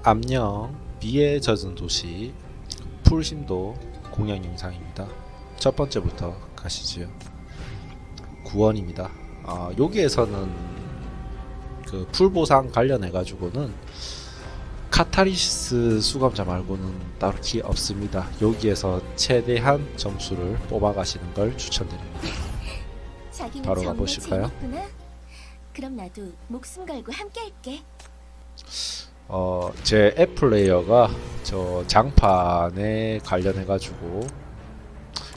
암령 비에 젖은 도시 풀심도 공략 영상입니다. 첫 번째부터 가시지요. 구원입니다. 여기에서는 그 풀보상 관련해 가지고는 카타리시스 수감자 말고는 딱히 없습니다. 여기에서 최대한 점수를 뽑아 가시는 걸 추천드립니다. 바로 가보실까요? 그럼 나도 목숨 걸고 함께 할게. 제 앱 플레이어가 저 장판에 관련해 가지고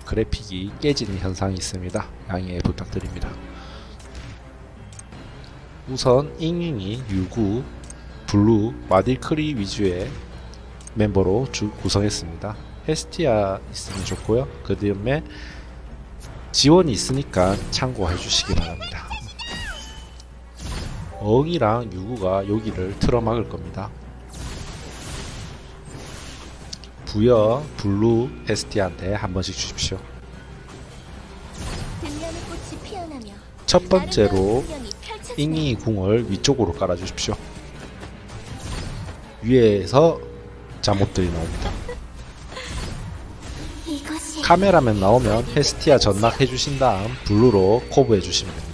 그래픽이 깨지는 현상이 있습니다. 양해 부탁드립니다. 우선 잉잉이, 유구, 블루, 마딜크리 위주의 멤버로 구성했습니다. 헤스티아 있으면 좋고요. 그 다음에 지원이 있으니까 참고해 주시기 바랍니다. 어흥이랑 유구가 여기를 틀어막을 겁니다. 부여, 블루, 헤스티아한테 한 번씩 주십시오. 첫 번째로 잉이 궁을 위쪽으로 깔아주십시오. 위에서 잠옷들이 나옵니다. 카메라맨 나오면 헤스티아 전락 해주신 다음 블루로 코브 해주시면 됩니다.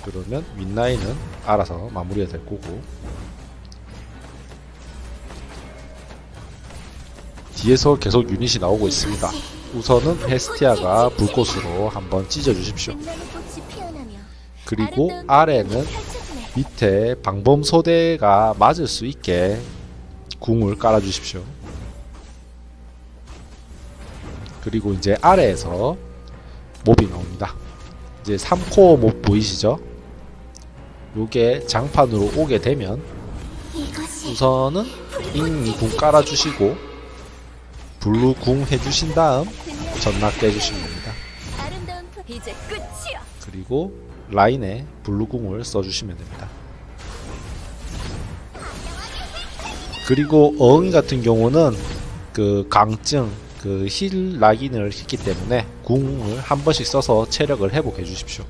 그러면 윗라인은 알아서 마무리가 될 거고, 뒤에서 계속 유닛이 나오고 있습니다. 우선은 헤스티아가 불꽃으로 한번 찢어 주십시오. 그리고 아래는 밑에 방범소대가 맞을 수 있게 궁을 깔아 주십시오. 그리고 이제 아래에서 몹이 나옵니다. 이제 3코어 몹 보이시죠? 요게 장판으로 오게 되면 우선은 잉이 궁 깔아 주시고 블루 궁 해주신 다음 전락 깨주시면 됩니다. 그리고 라인에 블루 궁을 써주시면 됩니다. 그리고 어흥이 같은 경우는 그 강증, 그 힐 락인을 했기 때문에 궁을 한 번씩 써서 체력을 회복해 주십시오.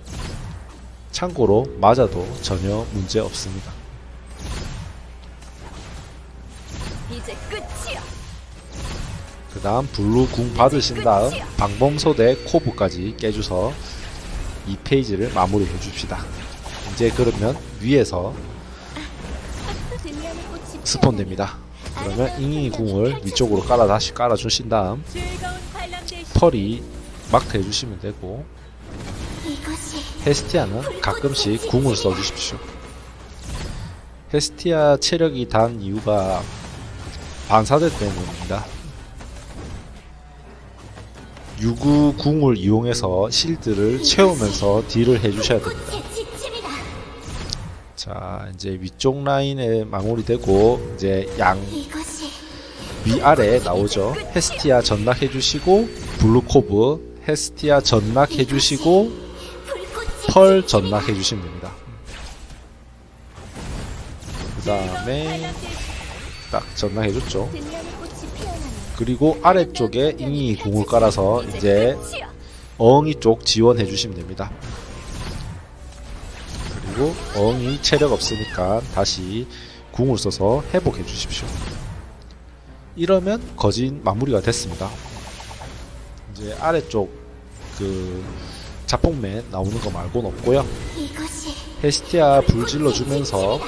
참고로 맞아도 전혀 문제 없습니다. 그 다음 블루 궁 받으신 다음 방범소대 코브까지 깨줘서 이 페이지를 마무리 해줍시다. 이제 그러면 위에서 스폰 됩니다. 그러면 잉잉이 궁을 위쪽으로 다시 깔아주신 다음 펄이 마크 해주시면 되고, 헤스티아는 가끔씩 궁을 써주십시오. 헤스티아 체력이 단 이유가 반사대 때문입니다. 유구 궁을 이용해서 실드를 채우면서 딜을 해주셔야 됩니다. 자, 이제 위쪽 라인에 마무리되고 이제 양 위아래 나오죠. 헤스티아 전락 해주시고 블루코브, 헤스티아 전락 해주시고 펄 전락 해주시면 됩니다. 그 다음에 딱 전락 해줬죠. 그리고 아래쪽에 잉이 궁을 깔아서 이제 어흥이 쪽 지원해 주시면 됩니다. 그리고 어흥이 체력 없으니까 다시 궁을 써서 회복해 주십시오. 이러면 거진 마무리가 됐습니다. 이제 아래쪽 그 자폭맨 나오는 거 말고는 없고요. 헤스티아 불 질러 주면서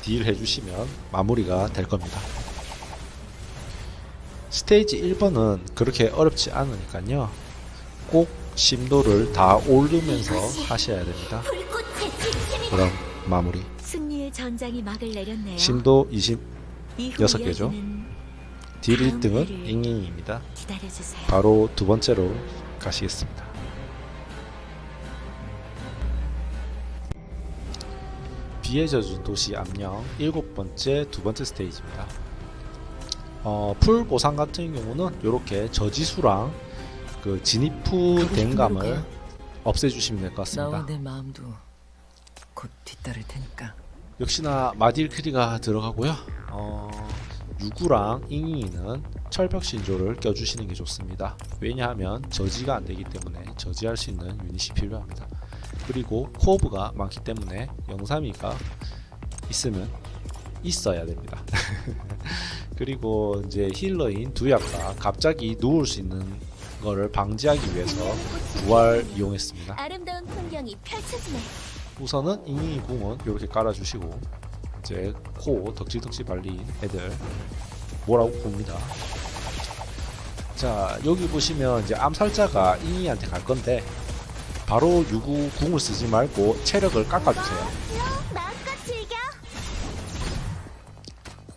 딜 해주시면 마무리가 될 겁니다. 스테이지 1번은 그렇게 어렵지 않으니까요. 꼭 심도를 다 올리면서 하셔야 됩니다. 그럼 마무리. 승리의 전장이 막을 내렸네요. 심도 26개죠. 딜 1등은 잉잉입니다. 바로 두 번째로 가시겠습니다. 비에 젖은 도시 암령 7번째 두 번째 스테이지입니다. 풀 보상 같은 경우는 이렇게 저지수랑 그 진입후 댕감을 없애주시면 될 것 같습니다. 나와 내 마음도 곧 뒤따를 테니까. 역시나 마딜크리가 들어가고요. 유구랑 잉잉이는 철벽 신조를 껴주시는 게 좋습니다. 왜냐하면 저지가 안되기 때문에 저지할 수 있는 유닛이 필요합니다. 그리고 코어브가 많기 때문에 032가 있어야 됩니다. 그리고 이제 힐러인 두약가 갑자기 누울 수 있는 거를 방지하기 위해서 부활 이용했습니다. 아름다운 풍경이 펼쳐지네. 우선은 잉잉이 궁은 이렇게 깔아주시고 이제 코 덕지덕지 발린 애들 뭐라고 봅니다. 자, 여기 보시면 이제 암살자가 잉잉이한테 갈 건데 바로 유구 궁을 쓰지 말고 체력을 깎아주세요. 마음껏 즐겨.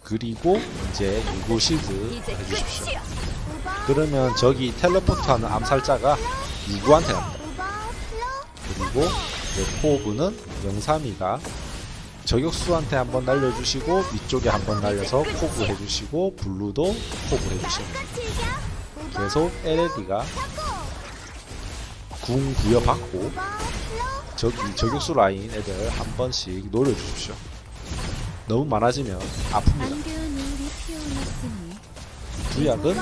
그리고 이제 유구 실드 이제 해주십시오. 끝이야. 그러면 저기 텔레포트하는 암살자가 유구한테 갑니다. 그리고 이제 코어브는 032가 저격수한테 한번 날려주시고 위쪽에 한번 날려서 코브 해주시고 블루도 코브 해주시면 됩니다. 계속 LLD가 궁 부여받고 저기 저격수 라인 애들 한 번씩 노려주십시오. 너무 많아지면 아픕니다. 안개운 우리 피어났으니 두약은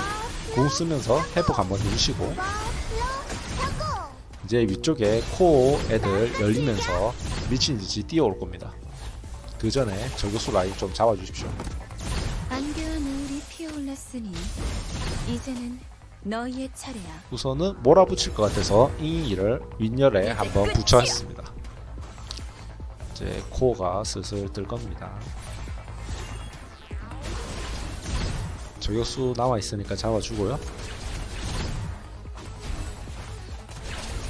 궁 쓰면서 회복 한번 해주시고 이제 위쪽에 코어 애들 열리면서 미친듯이 뛰어올 겁니다. 그 전에 저격수 라인 좀 잡아주십시오. 안개운 우리 피어올랐으니 이제는 너희의 차례야. 우선은 몰아붙일 것 같아서 잉잉이를 윗열에 한번 붙여했습니다. 이제 코어가 슬슬 뜰 겁니다. 저격수 남아있으니까 잡아주고요.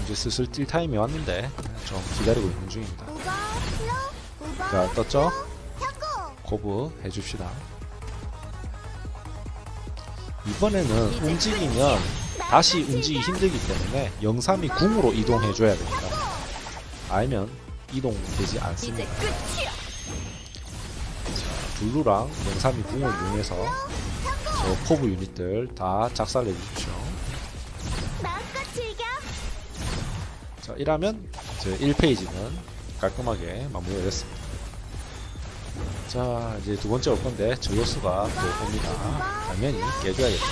이제 슬슬 뛸 타임이 왔는데 좀 기다리고 있는 중입니다. 자, 떴죠? 코브 해줍시다. 이번에는 움직이면 다시 움직이기 힘들기 때문에 032 궁으로 이동해줘야 됩니다. 아니면 이동되지 않습니다. 이제 끝이야. 블루랑 032 궁을 이용해서 저 코브 유닛들 다 작살내 주십시오. 마음껏 즐겨. 자, 이러면 이제 1페이지는 깔끔하게 마무리가 됐습니다. 자, 이제 두 번째 올 건데 저격수가 또 옵니다. 당연히 깨줘야겠죠.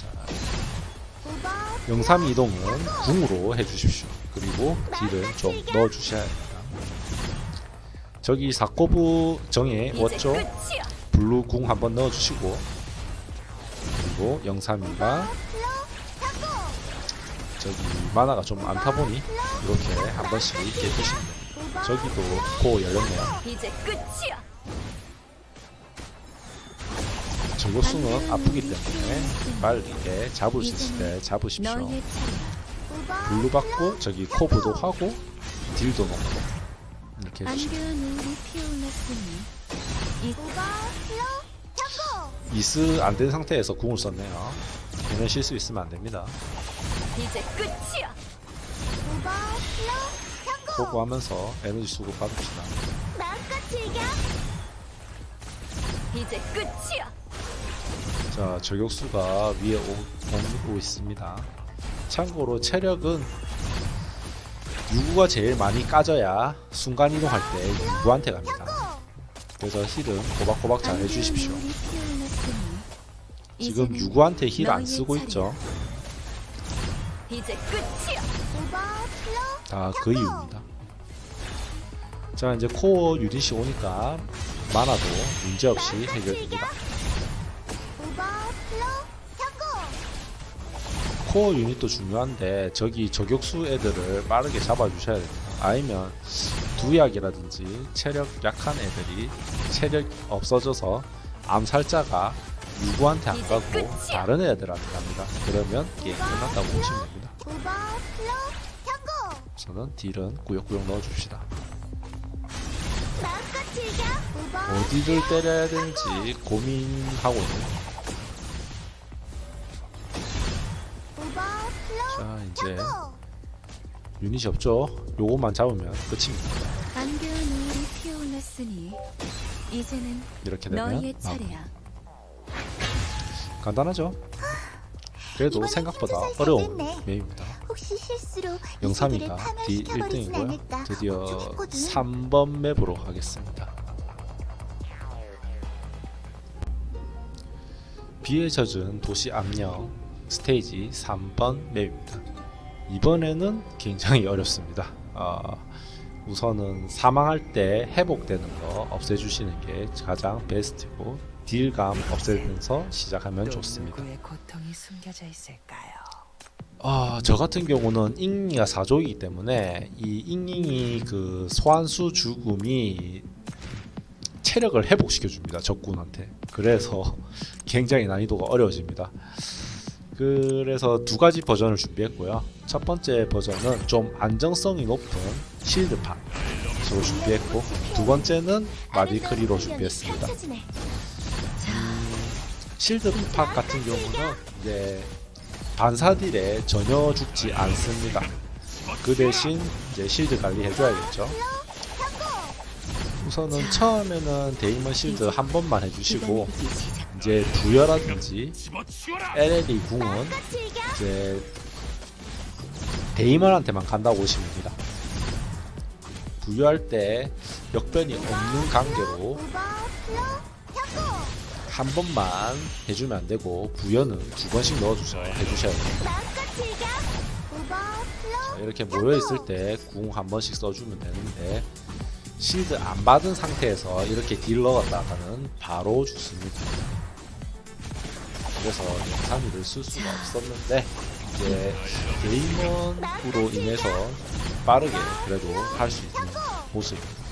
자, 032 이동은 궁으로 해주십시오. 그리고 딜을 좀 넣어주셔야 합니다. 저기 사코브 정에 이제 왔죠? 끝이야. 블루 궁 한번 넣어주시고 그리고 032가 저기 만화가 좀 안 타보니 이렇게 한 번씩 깨주십니다. 저기도 코 열렸네요. 이제 끝이야. 저격수는 아프기 때문에 빠르게 잡을 수 있을 때 잡으십시오. 너희의 차례야. 블루 받고 저기 코브도 하고 딜도 넣고 이렇게 해주시면 안개운 우리 피어올랐으니 이스 안 된 상태에서 궁을 썼네요. 이런 실수 있으면 안 됩니다. 이제 끝이야. 코브 하면서 에너지 수급 받읍시다. 마음껏 즐겨. 이제 끝이야. 자, 저격수가 위에 오고 있습니다. 참고로 체력은 유구가 제일 많이 까져야 순간이동할 때 유구한테 갑니다. 그래서 힐은 꼬박꼬박 잘 해주십시오. 안개운 우리 피어올랐으니 지금 이제는 유구한테 힐 안 너희의 쓰고 있죠. 이제 끝이야. 다 그 이유입니다. 자, 이제 코어 유닛이 오니까 만화도 문제없이 해결됩니다. 코어 유닛도 중요한데 저기 저격수 애들을 빠르게 잡아주셔야 됩니다. 아니면 두약이라든지 체력 약한 애들이 체력 없어져서 암살자가 유구한테 안 가고 다른 애들한테 갑니다. 그러면 게임 끝났다고 보시면 됩니다. 우선은 딜은 꾸역꾸역 넣어줍시다. 어디를 때려야 되는지 고민하고 있는 거. 자, 이제 유닛이 없죠? 요것만 잡으면 끝입니다. 안개운 우리 피어올랐으니 이제는 이렇게 되면 너희의 차례야. 간단하죠? 그래도 이번엔 생각보다 춤추 잘 어려운 됐네. 맵입니다. 혹시 실수로 032가 D 파멸시켜버리진 1등이고요. 않을까 드디어 걱정했거든. 3번 맵으로 가겠습니다. 비에 젖은 도시 암령 스테이지 3번 맵입니다. 이번에는 굉장히 어렵습니다. 우선은 사망할 때 회복되는 거 없애주시는 게 가장 베스트고 딜감 없애면서 시작하면 좋습니다. 누구의 고통이 숨겨져 있을까요? 저 같은 경우는 잉잉이가 4족이기 때문에 이 잉잉이 그 소환수 죽음이 체력을 회복시켜 줍니다, 적군한테. 그래서 굉장히 난이도가 어려워집니다. 그래서 두 가지 버전을 준비했고요. 첫 번째 버전은 좀 안정성이 높은 실드판으로 준비했고, 두 번째는 마디크리로 준비했습니다. 실드판 같은 경우는 이제 반사딜에 전혀 죽지 않습니다. 그 대신 이제 실드 관리 해줘야겠죠. 우선은 처음에는 데이먼 실드 한 번만 해주시고, 이제 부여라든지 LLE 궁은 이제 데이먼한테만 간다고 보시면 됩니다. 부여할 때 역변이 없는 관계로 한 번만 해주면 안 되고 부여는 두 번씩 넣어주셔야 됩니다. 자, 이렇게 모여 있을 때 궁 한 번씩 써주면 되는데, 실드 안 받은 상태에서 이렇게 딜 넣었다가는 바로 죽습니다. 그래서 영상을 쓸 수가 없었는데, 이제 데이먼으로 인해서 빠르게 그래도 할 수 있는 모습입니다.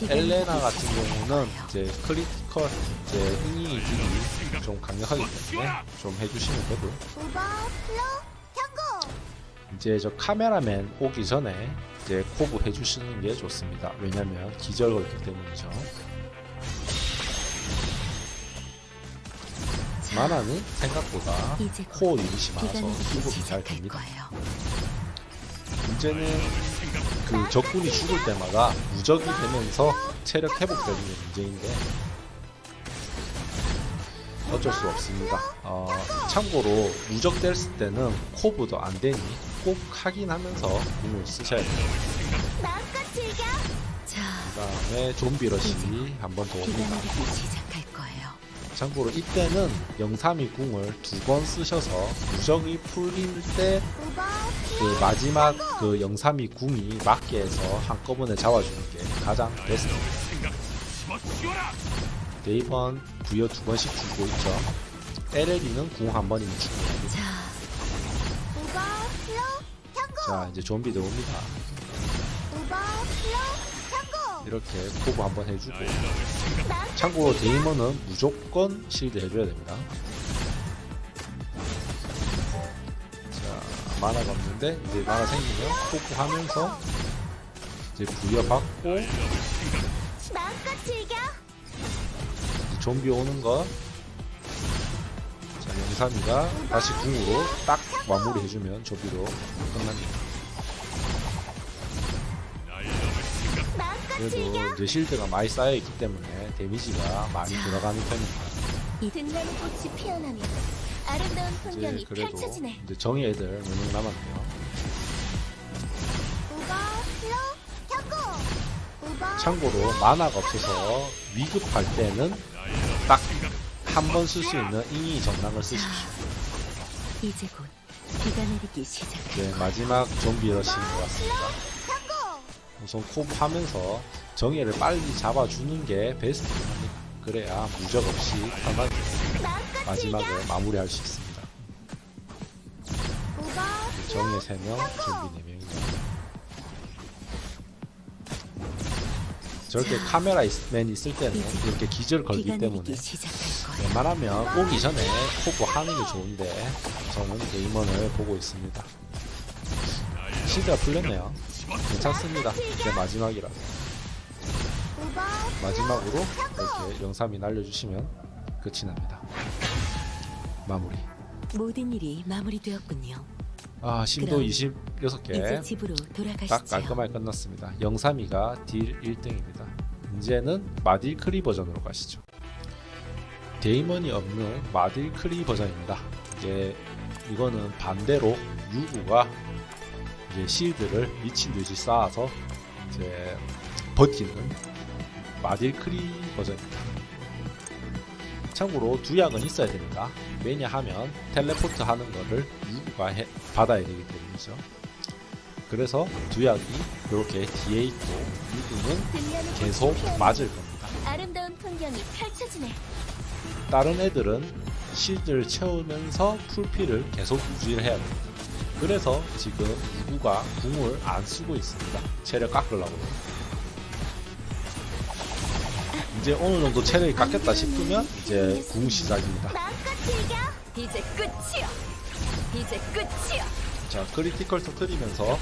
엘레나 같은 경우는 이제 크리티컬 이제 잉잉이 딜이 좀 강력하기 때문에 좀 해주시면 되고, 이제 저 카메라맨 오기 전에 이제 코브 해주시는 게 좋습니다. 왜냐면 기절 걸기 때문이죠. 만화는 생각보다 코어 유닛이 많아서 수급이 잘 됩니다. 문제는 그 적군이 죽을 때마다 무적이 되면서 체력 회복되는 게 문제인데 어쩔 수 없습니다. 참고로 무적 됐을 때는 코브도 안 되니 꼭 확인하면서 궁을 쓰셔야 돼요. 그 다음에 좀비 러시 한 번 더 옵니다. 참고로 이때는 영삼이 궁을 두 번 쓰셔서 무적이 풀릴 때 그 마지막 그 영삼이 궁이 맞게 해서 한꺼번에 잡아주는 게 가장 베스트입니다. 데이번 부여 두 번씩 주고 있죠. LLE는 궁 한 번이면 죽습니다. 자, 이제 좀비들 옵니다. 이렇게 코브 한번 해주고, 참고로 데이먼은 무조건 실드 해줘야 됩니다. 자, 만화가 없는데 이제 만화 생기면 코브 하면서 이제 부여받고, 이제 좀비 오는 거, 자, 영삼이가 다시 궁으로 딱 마무리 해주면 좀비로 끝납니다. 그래도 이제 실드가 많이 쌓여있기 때문에 데미지가 많이 들어가는 편입니다. 이 등나무 꽃이 피어나면 아름다운 이제 풍경이 그래도 펼쳐지네. 이제 정의 애들 몇 명 남았네요. 참고로 만화가 없어서 위급할 때는 딱 한 번 쓸 수 있는 잉이 정당을 쓰십시오. 이제 곧 비가 내리기 시작할 네, 마지막 좀비 러시인 것 같습니다. 우선 코브 하면서 정의를 빨리 잡아주는 게 베스트입니다. 그래야 무적 없이 편하게 마지막을 마무리할 수 있습니다. 정의 3명, 좀비 4명이죠. 저렇게 카메라맨 있을 때는 이렇게 기절 걸기 때문에 웬만하면 오기 전에 코브 하는 게 좋은데 저는 데이먼을 보고 있습니다. 실드가 풀렸네요. 괜찮습니다. 이제 마지막이라. 마지막으로 이렇게 영삼이 날려주시면 끝이 납니다. 마무리. 모든 일이 마무리되었군요. 심도 그럼 이제 26개 집으로 딱 돌아가시죠. 깔끔하게 끝났습니다. 영삼이가 딜 1등입니다. 이제는 마딜크리 버전으로 가시죠. 데이먼이 없는 마딜크리 버전입니다. 이거는 반대로 유구가 이제 실드를 미친 듯이 쌓아서 이제 버티는 마딜크리 버전입니다. 참고로 두약은 있어야 됩니다. 왜냐하면 텔레포트 하는 거를 유구가 받아야 되기 때문이죠. 그래서 두약이 이렇게 뒤에 있고 유구는 등려는 계속 꽃이 피어나는 맞을 겁니다. 아름다운 풍경이 펼쳐지네. 다른 애들은 실드를 채우면서 풀피를 계속 유지를 해야 됩니다. 그래서 지금 유구가 궁을 안 쓰고 있습니다. 체력 깎으려고. 이제 어느 정도 체력이 깎였다 싶으면 이제 궁 시작입니다. 마음껏 즐겨. 이제 끝이야. 이제 끝이야. 자, 크리티컬 터뜨리면서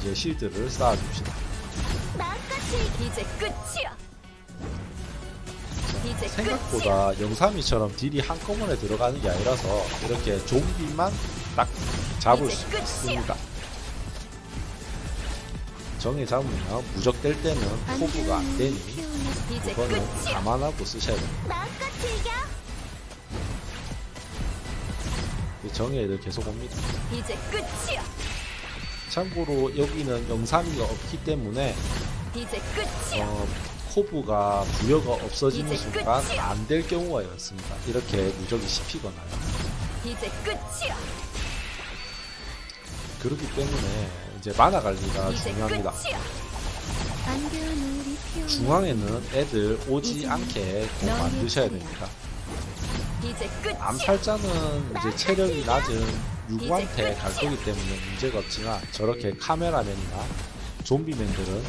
이제 실드를 쌓아줍시다. 마음껏 즐겨. 이제 끝이야. 이제 생각보다 영삼이처럼 딜이 한꺼번에 들어가는 게 아니라서 이렇게 좀비만 딱 잡을 수 있습니다. 정에 잡으면 무적될 때는 포부가 안 되니 이제 이거는 끝이야. 감안하고 쓰셔야 됩니다. 마음껏 즐겨. 정의 애들 계속 옵니다. 이제 끝이야. 참고로 여기는 영삼이가 없기 때문에 이제 끝이야. 코브가 부여가 없어지는 이제 순간 끝이야. 안 될 경우가 있습니다. 이렇게 무적이 씹히거나요. 이제 끝이야. 그렇기 때문에 이제 만화 관리가 이제 중요합니다. 끝이야. 중앙에는 애들 오지 이제는 않게 꼭 너의 만드셔야 차례야. 됩니다. 이제 끝이야. 암살자는 이제 체력이 낮은 유구한테 이제 갈 거기 때문에 문제가 없지만 저렇게 카메라맨이나 좀비맨들은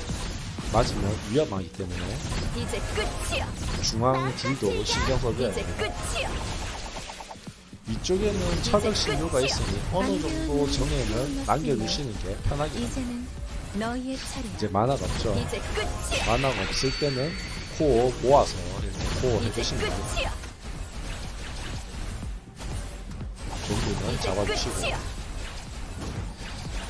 맞으면 위험하기 때문에 이제 끝이야. 중앙 딜도 신경 써줘야 이제 됩니다. 끝이야. 위쪽에는 차별 신료가 있으니 어느 정도 정에는 남겨주시는 게 편하긴 합니다. 이제는 너희의 차례야. 이제 만화가 없죠. 이제 끝이야. 만화가 없을 때는 코어 모아서 이렇게 코어 이제 해주시면 됩니다. 끝이야. 좀비는 이제 잡아주시고 끝이야.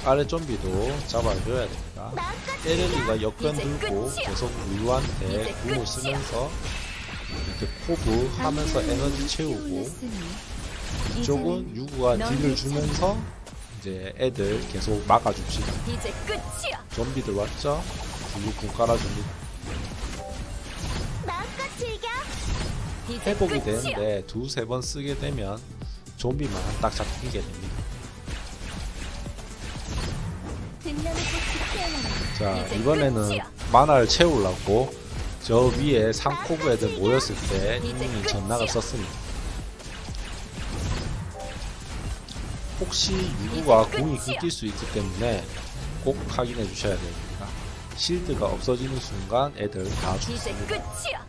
아래 좀비도 잡아줘야 됩니다. 마음껏 에렐리가 역변 이제 들고 끝이야. 계속 유한테 이제 궁을 끝이야. 쓰면서 이렇게 코브 하면서 에너지 채우고 이쪽은 유구가 딜을 주면서 이제 애들 계속 막아줍시다. 이제 끝이야. 좀비들 왔죠? 궁 깔아줍니다. 마음껏 즐겨. 이제 회복이 끝이야. 되는데 두세 번 쓰게 되면 좀비만 딱 잡히게 됩니다. 등려는 꽃이 피어나네. 자, 이제 이번에는 끝이야. 만화를 채우려고 저 위에 상코브 애들 모였을 때 이제 이미 끝이야. 전락을 썼습니다. 혹시 유구가 이제 궁이 끝이야. 끊길 수 있기 때문에 꼭 확인해 주셔야 됩니다. 실드가 없어지는 순간 애들 다 이제 죽습니다. 끝이야.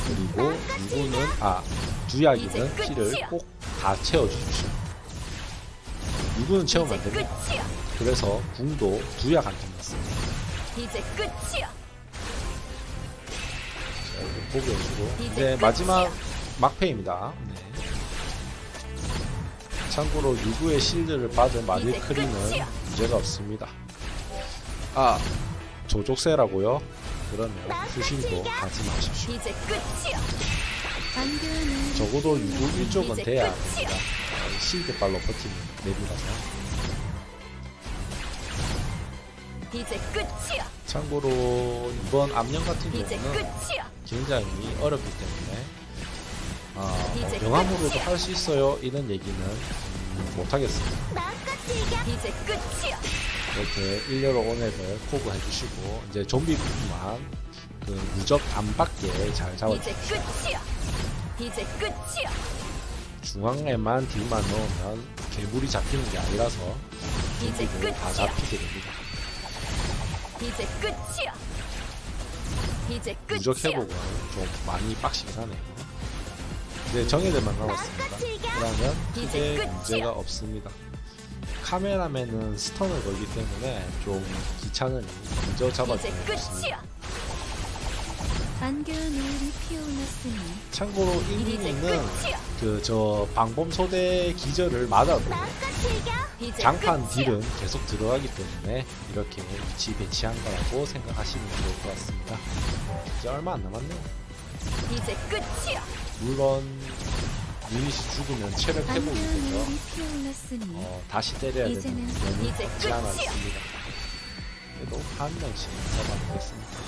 그리고 유구는 이제 두약이는 끝이야. 피를 꼭 다 채워주십시오. 유구는 채우면 안 이제 됩니다. 끝이야. 그래서 궁도 두약한테 맞습니다. 이제 끝이야. 자, 이렇게 포기해주고 이제 이제 마지막 끝이야. 막패입니다. 네. 참고로 유구의 실드를 받은 마딜크리는 끝이야. 문제가 없습니다. 조족세라고요? 그러면 후신도 가지 마십시오. 이제 끝이야. 적어도 유구 1쪽은 이제 돼야 끝이야. 됩니다. 실드발로 버티는 맵이라서. 이제 끝이야. 참고로 이번 암령 같은 이제 경우는 끝이야. 굉장히 어렵기 때문에 이제 명함으로도 끝이야. 할 수 있어요 이런 얘기는 못하겠습니다. 마음껏 즐겨. 이제 끝이야. 이렇게 일렬로 온 애들 코브 해주시고 이제 좀비 부분만 그 무적 안 받게 잘 이제 잡아주십시오. 끝이야. 이제 끝이야. 중앙에만 딜만 넣으면 괴물이 잡히는 게 아니라서 이제 좀비들 다 끝이야. 잡히게 됩니다. 이제 끝이야. 이제 무적 끝이야. 회복은 좀 많이 빡시긴 하네요. 이제 정예들만 남았습니다. 그러면 크게 이제 끝이야. 문제가 없습니다. 카메라맨은 스턴을 걸기 때문에 좀 귀찮으니 먼저 이제 잡아주면 좋습니다. 끝이야. 안개하늘이 피어났으니 참고로 이제 인민이는 끝이야. 그 저 방범소대 기절을 맞아도 마음껏 즐겨. 이제 장판 끝이야. 딜은 계속 들어가기 때문에 이렇게 위치 배치한 거라고 생각하시면 좋을 것 같습니다. 이제 얼마 안 남았네요. 이제 끝이야. 물론 유닛이 죽으면 체력 회복이 되죠. 안개하늘이 피어났으니 다시 때려야 되는 이제는 면이 이제 없지 않아 끝이야. 있습니다. 그래도 한 명씩 잡아보겠습니다.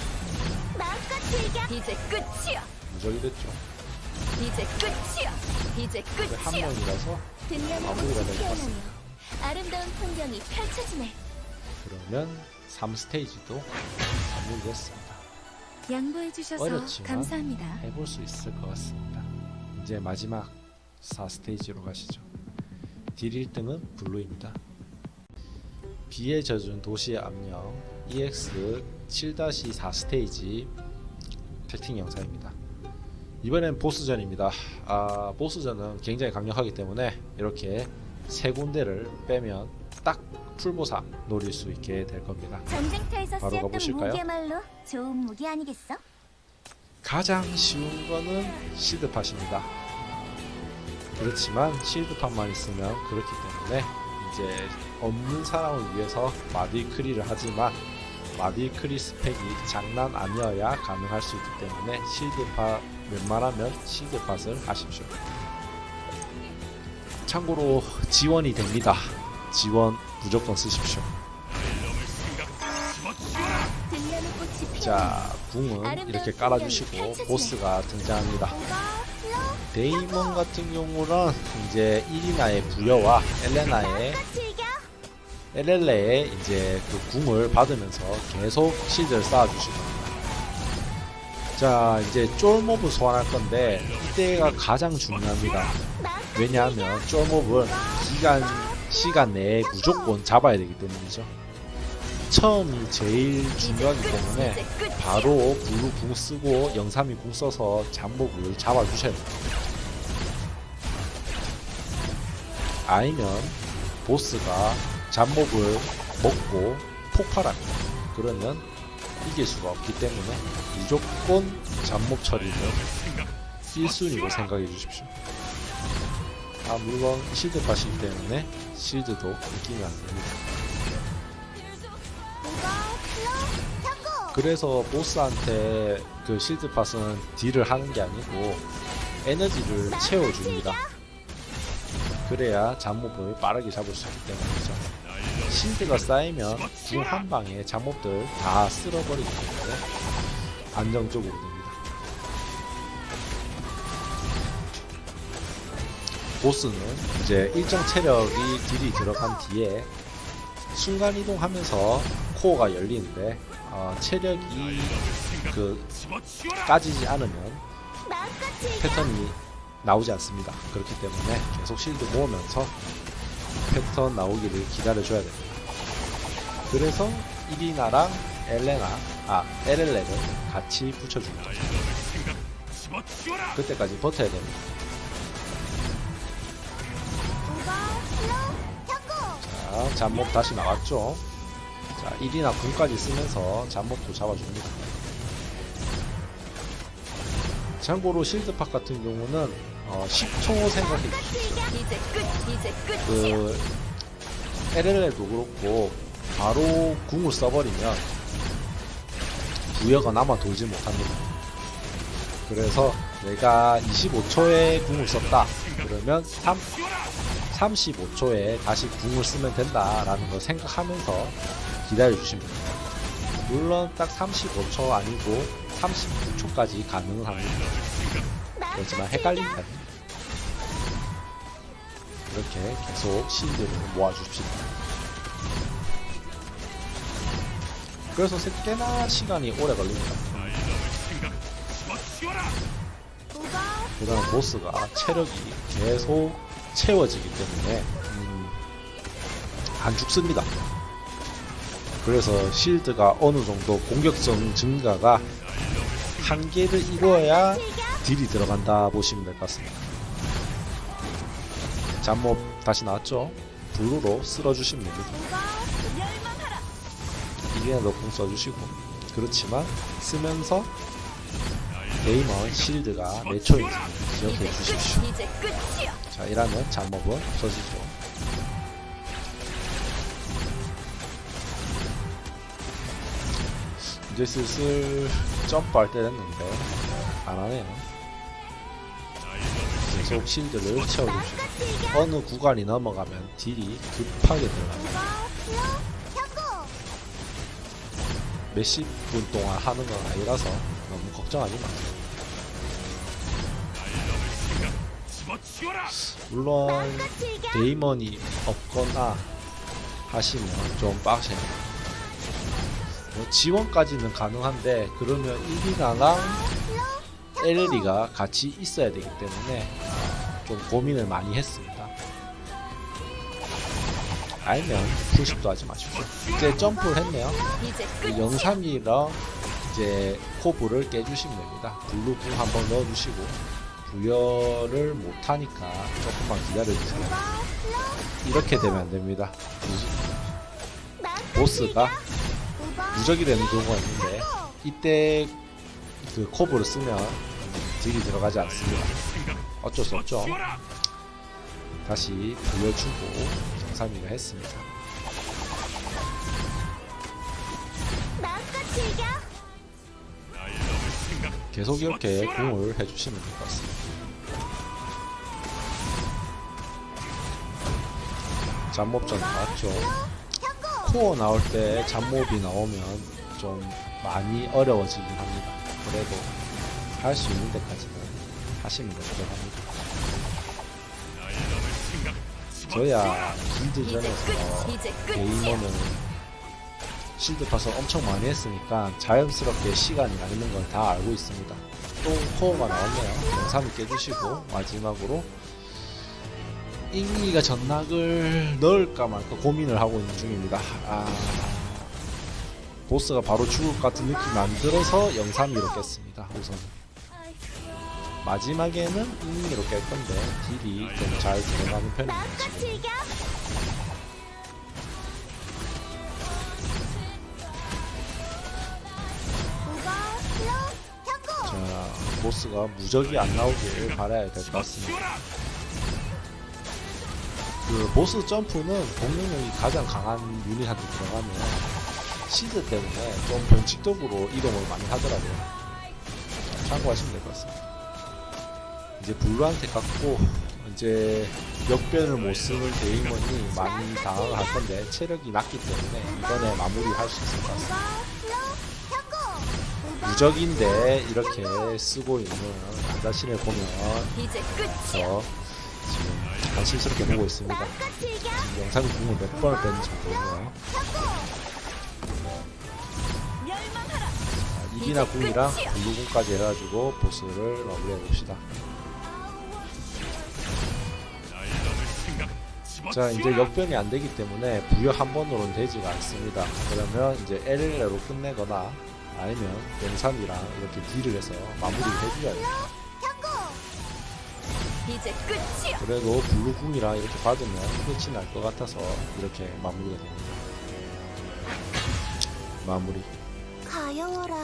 이제 끝이야. 무적이 됐죠. 이제 끝이야. 이제 근데 한 끝이야. 명이라서 등려는 마무리가 꽃이 될 것 피어나며 같습니다. 아름다운 풍경이 펼쳐지네. 그러면 3스테이지도 마무리됐습니다. 양보해 주셔서 어렵지만 감사합니다. 해볼 수 있을 것 같습니다. 이제 마지막 4스테이지로 가시죠. 딜 1등은 블루입니다. 비에 젖은 도시의 압력 EX 7-4 스테이지 채팅 영상입니다. 이번엔 보스전입니다. 보스전은 굉장히 강력하기 때문에 이렇게 세 군데를 빼면 딱 풀보사 노릴 수 있게 될 겁니다. 전쟁터에서 바로 쓰였던 가보실까요? 무기야말로 좋은 무기 아니겠어? 가장 쉬운 거는 실드팟입니다. 그렇지만 실드팟만 있으면 그렇기 때문에 이제 없는 사람을 위해서 마디크리를 하지만 마디크리 스펙이 장난 아니어야 가능할 수 있기 때문에 실드팟 웬만하면 실드팟을 하십시오. 참고로 지원이 됩니다. 지원 무조건 쓰십시오. 등려는 꽃이 피어나며 자, 궁은 이렇게 깔아주시고 보스가 등장합니다. 데이먼 같은 경우는 이제 이리나의 부여와 엘렐레의 이제 그 궁을 받으면서 계속 실드를 쌓아주실 겁니다. 자, 이제 쫄몹을 소환할 건데 이때가 가장 중요합니다. 왜냐하면 쫄몹은 시간 내에 무조건 잡아야 되기 때문이죠. 처음이 제일 중요하기 때문에 바로 블루 궁 쓰고 영삼이 궁 써서 잡몹을 잡아주셔야 됩니다. 아니면 보스가 잡몹을 먹고 폭발합니다. 그러면 이길 수가 없기 때문에 무조건 잡몹 처리는 1순위로 생각해 주십시오. 물론 실드팟이기 때문에 실드도 느끼면 안 됩니다. 그래서 보스한테 그 실드팟은 딜을 하는 게 아니고 에너지를 채워줍니다. 그래야 잡몹을 빠르게 잡을 수 있기 때문이죠. 실드가 쌓이면 궁 한 방에 잡몹들 다 쓸어버리기 때문에 안정적으로 됩니다. 보스는 이제 일정 체력이 딜이 들어간 뒤에 순간이동하면서 코어가 열리는데 체력이 까지지 않으면 패턴이 나오지 않습니다. 그렇기 때문에 계속 실드 모으면서 패턴 나오기를 기다려줘야 됩니다. 그래서 이리나랑 엘렐레를 같이 붙여줍니다. 그때까지 버텨야 됩니다. 자, 잡몹 다시 나왔죠. 자, 이리나 궁까지 쓰면서 잡몹도 잡아줍니다. 참고로 실드팟 같은 경우는 10초 생각해 주십시오. 이제 끝이야. LLL도 그렇고 바로 궁을 써버리면 부여가 남아 돌지 못합니다. 그래서 내가 25초에 궁을 썼다 그러면 35초에 다시 궁을 쓰면 된다라는 걸 생각하면서 기다려주시면 됩니다. 물론 딱 35초 아니고 39초까지 가능은 합니다. 그렇지만 헷갈린다. 이렇게 계속 실드를 모아줍시다. 그래서 꽤나 시간이 오래 걸립니다. 그 다음 보스가 체력이 계속 채워지기 때문에 안 죽습니다. 그래서 실드가 어느 정도 공격성 증가가 한계를 이루어야 딜이 들어간다 보시면 될 것 같습니다. 잡몹 다시 나왔죠? 블루로 쓸어주시면 됩니다. 이게도 공 써주시고 그렇지만 쓰면서 데이먼 실드가 몇 초인지 기억해 주십시오. 이제 끝이야. 자, 이러면 잡몹은 터지죠. 이제 슬슬 점프할 때 됐는데 안 하네요. 계속 실드를 채워주시고 어느 구간이 넘어가면 딜이 급하게 들어갑니다. 몇십 분 동안 하는 건 아니라서 너무 걱정하지 마세요. 물론 데이먼이 없거나 하시면 좀 빡세요. 뭐 지원까지는 가능한데 그러면 1기나랑 LL이가 같이 있어야 되기 때문에 좀 고민을 많이 했습니다. 아니면 풀십도 하지 마십시오. 이제 점프를 했네요. 이제 그 끝이야. 영삼이랑 이제 코브를 깨주시면 됩니다. 블루궁 한번 넣어주시고 부여를 못하니까 조금만 기다려주세요. 이렇게 되면 안됩니다. 보스가 무적이 되는 경우가 있는데 이때 그 코브를 쓰면 딜이 들어가지 않습니다. 어쩔 수 없죠. 다시 부여주고 영삼이가 했습니다. 계속 이렇게 궁을 해주시면 될 것 같습니다. 잡몹전 나왔죠. 코어 나올 때 잡몹이 나오면 좀 많이 어려워지긴 합니다. 그래도 할 수 있는 데까지는 하시면 되도록 합니다. 저야 길드전에서 이제 끝이야. 게이머는 실드 파서 엄청 많이 했으니까 자연스럽게 시간이 나는 걸 다 알고 있습니다. 또 코어가 나왔네요. 영상을 깨주시고 마지막으로 잉이가 전락을 넣을까 말까 고민을 하고 있는 중입니다. 보스가 바로 죽을 것 같은 느낌이 안 들어서 영상으로 깼습니다. 우선 마지막에는 잉이로 깰 건데 딜이 좀 잘 들어가는 편입니다. 지금. 자, 보스가 무적이 안 나오길 바라야 될 것 같습니다. 그 보스 점프는 공격력이 가장 강한 유닛한테 들어가면 시드 때문에 좀 변칙적으로 이동을 많이 하더라고요. 자, 참고하시면 될 것 같습니다. 이제 블루한테 갖고 이제 역변을 못 쓰는 데이먼이 많이 당황을 할 건데 체력이 낮기 때문에 이번에 마무리할 수 있을 것 같습니다. 무적인데 이렇게 쓰고 있는 자신을 보면 이제 끝이야. 저 지금 관심스럽게 보고 있습니다. 지금 영상이 궁을 몇 번을 뺐는지 모르겠네요. 멸망하라. 이기나 궁이랑 블루궁까지 해가지고 보스를 마무리해봅시다. 자, 이제 역변이 안 되기 때문에 부여 한 번으로는 되지가 않습니다. 그러면 이제 LL로 끝내거나 아니면 영삼이랑 이렇게 딜을 해서 마무리를 해줘야 돼요. 이제 끝이야. 그래도 블루궁이랑 이렇게 받으면 끝이 날 것 같아서 이렇게 마무리가 됩니다. 마무리. 가여워라.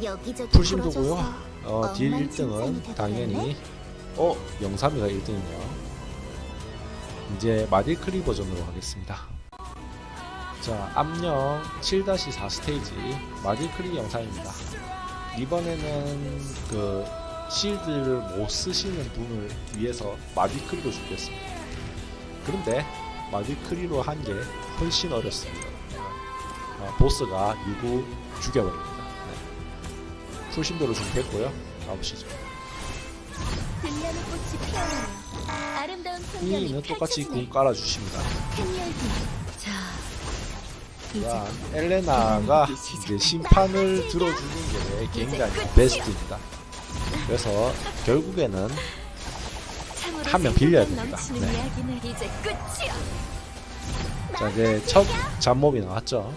여기저기 풀심도고요. 부러졌어. 딜 엉망진창이 1등은 당연히 돼버렸네? 영삼이가 1등이네요. 이제 마딜크리 버전으로 가겠습니다. 자, 암령 7-4 스테이지 마딜크리 영상입니다. 이번에는 그 실드를 못 쓰시는 분을 위해서 마딜크리로 준비했습니다. 그런데 마딜크리로 한 게 훨씬 어렵습니다. 보스가 유구 죽여버립니다. 네. 풀심도로 준비했고요. 가보시죠. 등려는 꽃이 피어나요. 아름다운 풍경이 이는 똑같이 펼쳐지네. 궁 깔아주십니다. 캔열기. 자, 자, 엘레나가 이제 심판을 들어주는 게 굉장히 베스트입니다. 그래서 결국에는 참으로 한명 빌려야 생동감 됩니다. 넘치는 네. 이야기는 이제 끝이야. 자, 이제 첫 잡몹이 나왔죠.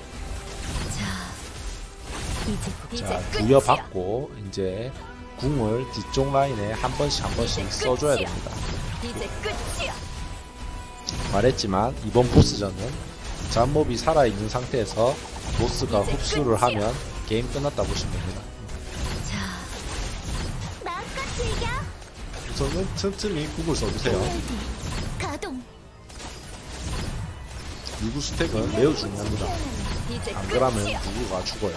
자, 이제 자, 끝이야. 부여받고 이제 궁을 뒤쪽 라인에 한 번씩 써줘야 됩니다. 이제 끝이야. 말했지만 이번 보스전은 잡몹이 살아있는 상태에서 보스가 이제 흡수를 끝이야. 하면 게임 끝났다 보시면 됩니다. 자, 마음껏 즐겨. 우선은 틈틈이 궁을 써주세요. 캔열기. 가동. 유구 스택은 매우 중요합니다. 이제 안 그러면 끝이야. 누구가 죽어요.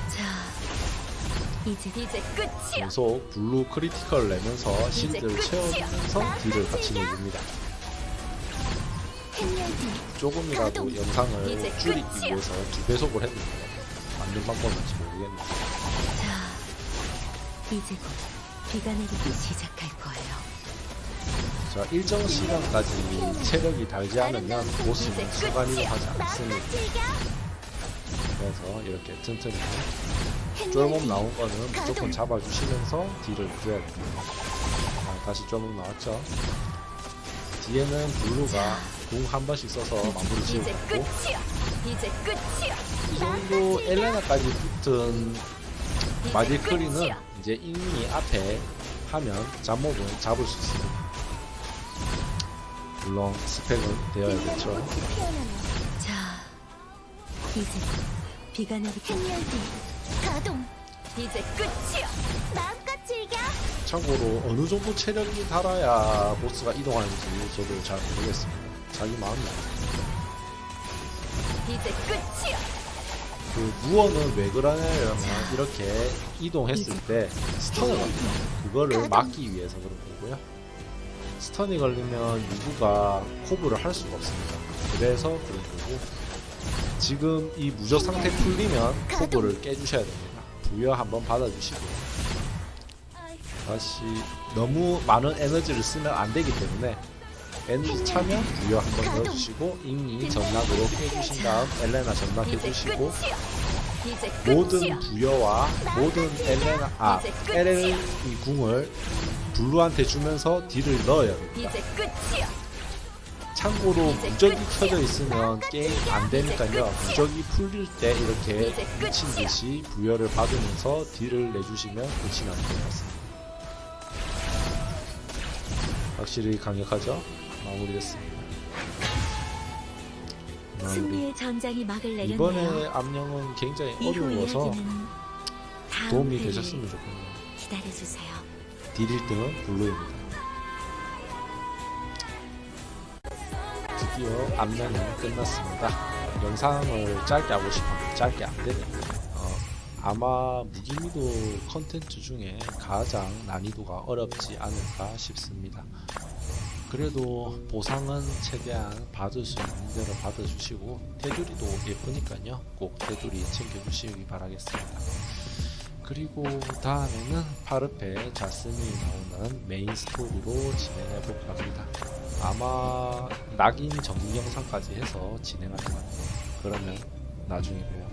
자, 이제 끝이야. 계속 블루 크리티컬을 내면서 실드를 끝이야. 채워주면서 딜을 같이 내줍니다. 캔열기. 조금이라도 영상을 이제 줄이기 끝이야. 위해서 2배속을 했는데 맞는 방법인지 모르겠네요. 자, 이제 곧 비가 내리기 시작할 거예요. 자, 일정 시간까지 체력이 달지 않으면 아름다운 보스는 이제 순간이동하지 끝이야. 않습니다. 마음껏 즐겨. 그래서 이렇게 튼튼히 행렬 쫄몸 뒤. 나온 거는 무조건 가동. 잡아주시면서 딜을 줘야 됩니다. 다시 쫄몸 나왔죠. 뒤에는 블루가 궁 한 번씩 써서 마무리 지을 이제 거고, 끝이야. 이제 끝이야. 이 정도 엘레나까지 붙은 이제 마딜크리는 끝이야. 이제 잉이 앞에 하면 잡몹을 잡을 수 있습니다. 물론 스펙은 되어야겠죠. 빛나는 꽃이 피어나며 자, 이제 곧 비가 내리기. 행렬 뒤. 가동. 이제 끝이야. 마음껏 즐겨. 참고로 어느 정도 체력이 달아야 보스가 이동하는지 저도 잘 모르겠습니다. 자기 마음이야. 이제 끝이야. 그 무어는 왜 그러냐면 이렇게 이동했을 때 스턴을 걸려요. 그거를 막기 위해서 그런 거고요. 스턴이 걸리면 유부가 코브를 할 수가 없습니다. 그래서 그런 거고, 지금 이 무적 상태 풀리면 코브를 깨주셔야 됩니다. 부여 한번 받아주시고요. 다시 너무 많은 에너지를 쓰면 안 되기 때문에 에너지 차면 부여 한번 넣어주시고, 잉이 전락으로 깨주신 다음 엘레나 전락 이제 해주시고, 끝이야. 이제 모든 끝이야. 부여와 모든 LL 이 궁을 블루한테 주면서 딜을 넣어야 됩니다. 이제 끝이야. 참고로 무적이 켜져 있으면 게임 안 되니까요. 무적이 풀릴 때 이렇게 미친 듯이 부여를 받으면서 딜을 내주시면 끝이 나는 것 같습니다. 확실히 강력하죠? 마무리됐습니다. 마무리. 승리의 전장이 막을 내렸네요. 이번에 암령은 굉장히 이후 어려워서 이야기는 다음 도움이 회를 되셨으면 좋겠네요. 기다려주세요. 딜 1등은 블루입니다. 드디어 암령이 끝났습니다. 영상을 짧게 하고 싶었는데 짧게 안 되네요. 아마 무기미도 컨텐츠 중에 가장 난이도가 어렵지 않을까 싶습니다. 그래도 보상은 최대한 받을 수 있는 대로 받아주시고, 테두리도 예쁘니까요. 꼭 테두리 챙겨주시기 바라겠습니다. 그리고 다음에는 파르페 자스민이 나오는 메인 스토리로 진행해 볼까 합니다. 아마 낙인 정리 영상까지 해서 진행할 것 같아요. 그러면 나중에 봬요.